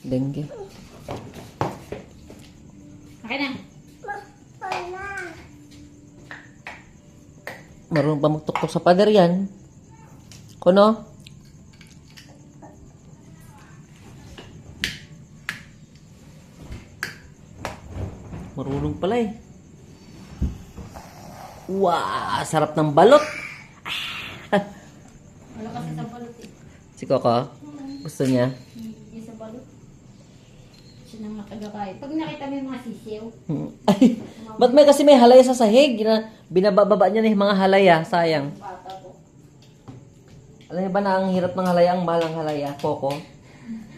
Dengue. Okay na. Marunong pa magtuktok sa pader yan. Kuno? Marunong pala eh. Wow! Sarap ng balot! Wala kasi sa balot eh. Si Coco? Gusto niya? Hindi sa balot. Siya nang nakagakay. Pag nakita mo yung mga sisiw, Ay, ba't may kasi may halaya sa sahig? Binababa niya na yung mga halaya. Sayang. bata ko. Alam niyo ba na ang hirap ng halaya, ang mahal ng halaya? Coco?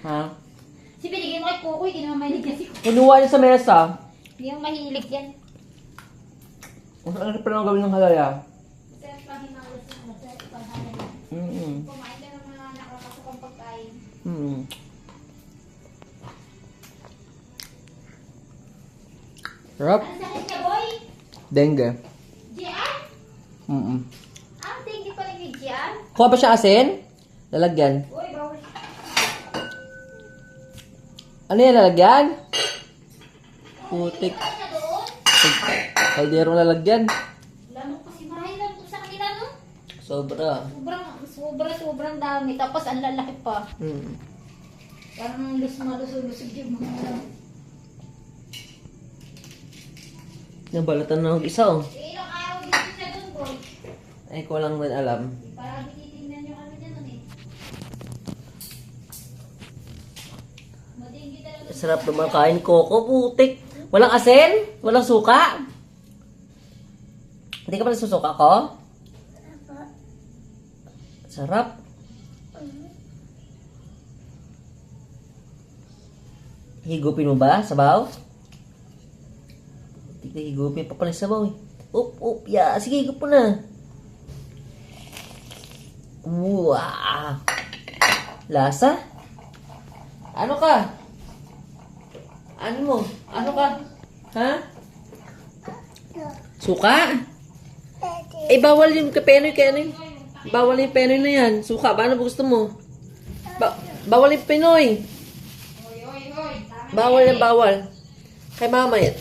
Ha? Si binigay mo kay Kukoy, hindi naman mahilig yan si Kukoy. Kinuha niya sa mesa. Hindi naman mahilig yan. Ano pa lang gawin ng halaya? Kasi pahimalas na ano, sa ipaghanan. Kumain ka ng mga nakakasok ang pagkain. Sarap. Ano sakit niya, boy? Dengue. Jian? Ah, tingin pa rin ni Jian? Kuha ba siya asin? Lalagyan. Uy, bawal. Ano yan lalagyan? Putik. Ano na doon? Kalderong lalagyan. Lamok kasi marahil lang ito sa kanila, no? Sobra. Sobrang dami. Tapos ang lalaki pa. Mm. Parang malusog yung mga alam. Nabalatan na ng isa oh. Ilang araw dito siya doon, boy. Ay, ko lang din alam. Parang tinitingnan yung ano niya nun eh. Madinggi talaga. Sarap naman kain Coco, putik. Walang asin? Walang suka? Hindi ka pa nasusuka ko? Sarap. Higupin mo ba? Sabaw? Hindi ka higupin pa pala sabaw eh. Ya. Sige, higup mo na. Wow. Lasa? Ano ka? Ano mo? Ano ka? Ha? Suka? Eh, bawal yung penoy. Bawal yung penoy na yan. Suka, ba? Ano ba gusto mo? Bawal yung penoy. Hoy. Bawal yan, bawal. Kay mama yan.